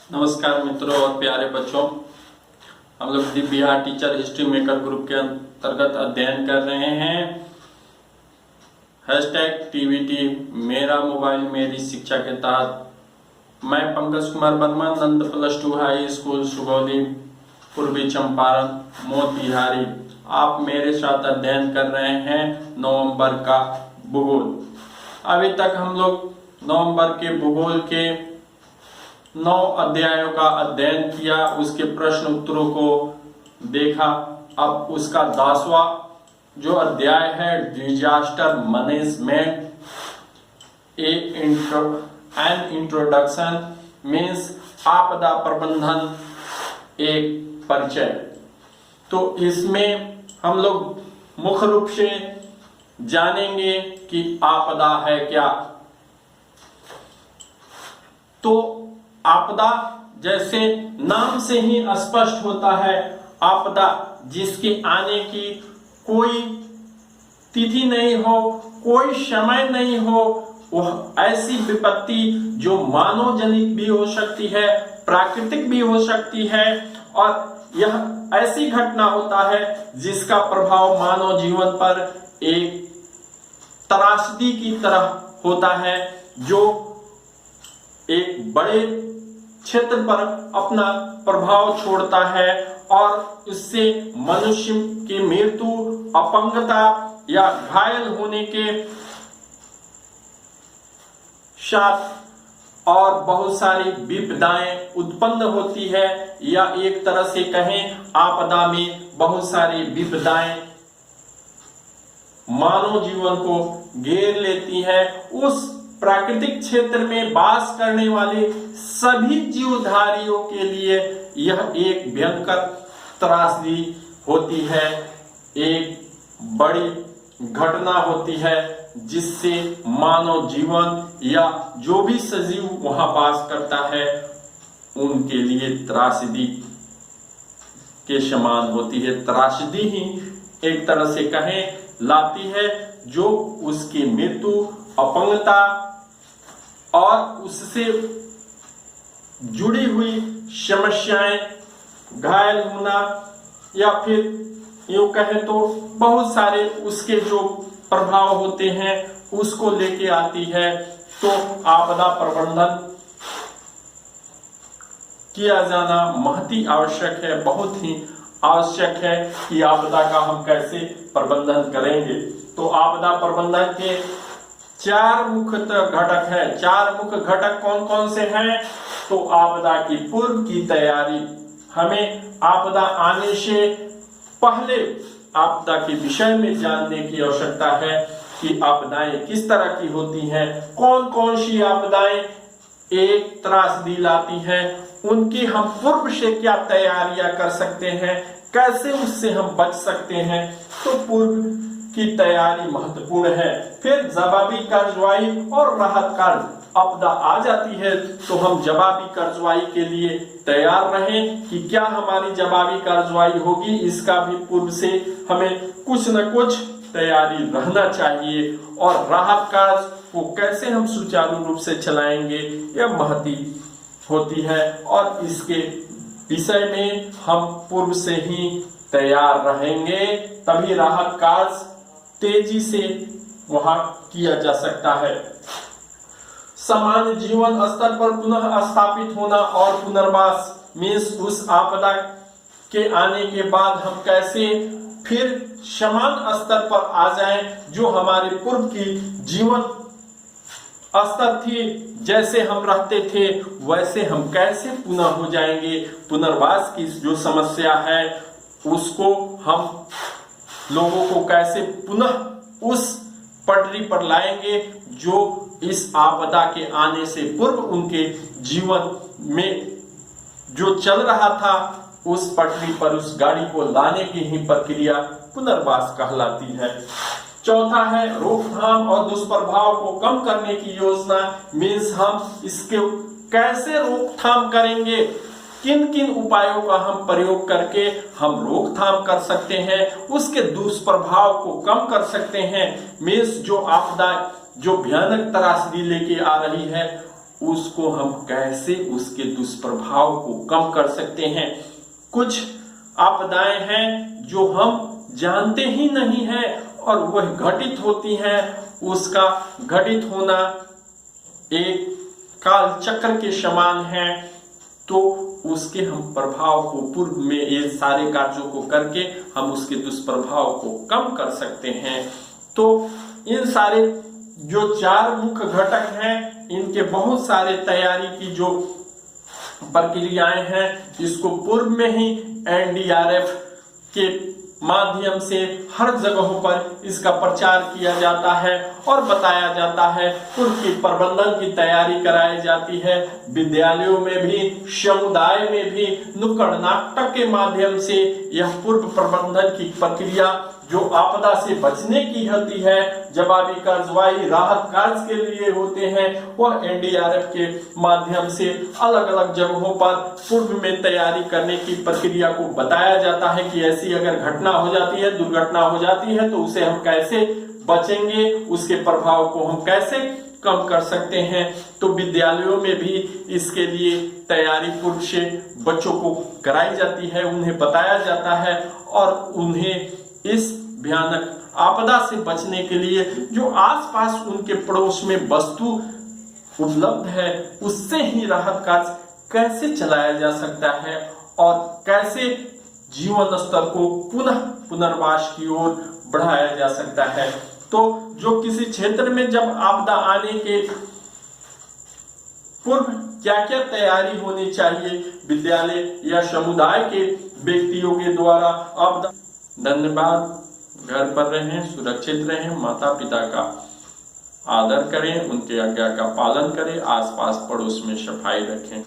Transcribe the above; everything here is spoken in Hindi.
नमस्कार मित्रों और प्यारे बच्चों, हम लोग the Bihar teacher history maker group के अंतर्गत अध्ययन कर रहे हैं #TVT मेरा मोबाइल मेरी शिक्षा के तहत। मैं पंकज कुमार वर्मा, नंद +2 हाई स्कूल सुगौली, पूर्वी चंपारण, मोतिहारी। आप मेरे साथ अध्ययन कर रहे हैं नवंबर का भूगोल। अभी तक हम लोग नवंबर के भूगोल के 9 अध्यायों का अध्ययन किया, उसके प्रश्न उत्तरों को देखा। अब उसका 10वां जो अध्याय है disaster management an introduction means आपदा प्रबंधन एक परिचय। तो इसमें हम लोग मुख्य रूप से जानेंगे कि आपदा है क्या। तो आपदा जैसे नाम से ही स्पष्ट होता है, आपदा जिसके आने की कोई तिथि नहीं हो, कोई समय नहीं हो, वह ऐसी विपत्ति जो मानव जनित भी हो सकती है, प्राकृतिक भी हो सकती है, और यह ऐसी घटना होता है जिसका प्रभाव मानव जीवन पर एक त्रासदी की तरह होता है, जो एक बड़े क्षेत्र पर अपना प्रभाव छोड़ता है और इससे मनुष्य की मृत्यु, अपंगता या घायल होने के साथ और बहुत सारी विपदाएं उत्पन्न होती है, या एक तरह से कहें आपदा में बहुत सारी विपदाएं मानव जीवन को घेर लेती है। उस प्राकृतिक क्षेत्र में वास करने वाले सभी जीवधारियों के लिए यह एक भयंकर त्रासदी होती है, एक बड़ी घटना होती है, जिससे मानव जीवन या जो भी सजीव वहां वास करता है उनके लिए त्रासदी के समान होती है। त्रासदी ही एक तरह से कहें लाती है, जो उसकी मृत्यु, अपंगता और उससे जुड़ी हुई समस्याएं, घायल होना, या फिर यूं कहें तो बहुत सारे उसके जो प्रभाव होते हैं उसको लेके आती है। तो आपदा प्रबंधन किया जाना बहुत ही आवश्यक है, बहुत ही आवश्यक है कि आपदा का हम कैसे प्रबंधन करेंगे। तो आपदा प्रबंधन के 4 मुख्य घटक है। 4 मुख्य घटक कौन कौन से हैं? तो आपदा की पूर्व की तैयारी, हमें आपदा आने से पहले आपदा के विषय में जानने की आवश्यकता है कि आपदाएं किस तरह की होती हैं, कौन कौन सी आपदाएं एक त्रासदी लाती हैं, उनकी हम पूर्व से क्या तैयारियां कर सकते हैं, कैसे उससे हम बच सकते हैं। तो पूर्व की तैयारी महत्वपूर्ण है। फिर जवाबी कार्रवाई और राहत कार्य। आपदा आ जाती है तो हम जवाबी कार्रवाई के लिए तैयार रहें कि क्या हमारी जवाबी कार्रवाई होगी, इसका भी पूर्व से हमें कुछ न कुछ तैयारी रहना चाहिए। और राहत कार्य को कैसे हम सुचारू रूप से चलाएंगे, यह महत्व होती है, और इसके विषय में हम पूर्व से ही तैयार रहेंगे, तभी राहत कार्य तेजी से वहां किया जा सकता है। सामान्य जीवन स्तर पर पुनः स्थापित होना और पुनर्वास मीन्स उस आपदा के आने के बाद हम कैसे फिर समान स्तर पर आ जाएं, जो हमारे पूर्व की जीवन स्तर थी, जैसे हम रहते थे वैसे हम कैसे पुनः हो जाएंगे। पुनर्वास की जो समस्या है उसको हम लोगों को कैसे पुनः उस पटरी पर लाएंगे जो इस आपदा के आने से पूर्व उनके जीवन में जो चल रहा था, उस पटरी पर उस गाड़ी को लाने की ही प्रक्रिया पुनर्वास कहलाती है। चौथा है रोकथाम और दुष्प्रभाव को कम करने की योजना मीन्स हम इसके कैसे रोकथाम करेंगे, किन किन उपायों का हम प्रयोग करके हम रोकथाम कर सकते हैं, उसके दुष्प्रभाव को कम कर सकते हैं। मीन्स जो आपदा जो भयानक त्रासदी लेके आ रही है उसको हम कैसे उसके दुष्प्रभाव को कम कर सकते हैं। कुछ आपदाएं हैं जो हम जानते ही नहीं है और वह घटित होती हैं। उसका घटित होना एक काल चक्र के समान है, तो उसके हम प्रभाव को पूर्व में ये सारे कार्यों को करके हम उसके दुष्प्रभाव को कम कर सकते हैं। तो इन सारे जो 4 मुख्य घटक हैं, इनके बहुत सारे तैयारी की जो प्रक्रियाएं हैं, इसको पूर्व में ही एनडीआरएफ के माध्यम से हर जगहों पर इसका प्रचार किया जाता है और बताया जाता है। पूर्व की प्रबंधन की तैयारी कराई जाती है, विद्यालयों में भी, समुदाय में भी नुक्कड़ नाटक के माध्यम से यह पूर्व प्रबंधन की प्रक्रिया जो आपदा से बचने की होती है, जवाबी कार्रवाई राहत कार्य के लिए होते हैं, वह एनडीआरएफ के माध्यम से अलग अलग जगहों पर पूर्व में तैयारी करने की प्रक्रिया को बताया जाता है कि ऐसी अगर घटना हो जाती है, दुर्घटना हो जाती है, तो उसे हम कैसे बचेंगे, उसके प्रभाव को हम कैसे कम कर सकते हैं। तो विद्यालयों में भी इसके लिए तैयारी पूर्व से बच्चों को कराई जाती है, उन्हें बताया जाता है और उन्हें इस भयानक आपदा से बचने के लिए जो आसपास उनके पड़ोस में वस्तु उपलब्ध है, उससे ही राहत कार्य कैसे चलाया जा सकता है और कैसे जीवन स्तर को पुनर्वास की ओर बढ़ाया जा सकता है। तो जो किसी क्षेत्र में जब आपदा आने के पूर्व क्या क्या तैयारी होनी चाहिए विद्यालय या समुदाय के व्यक्तियों के द्वारा आपदा। धन्यवाद। घर पर रहें, सुरक्षित रहें, माता पिता का आदर करें, उनके आज्ञा का पालन करें, आसपास पड़ोस में सफाई रखें।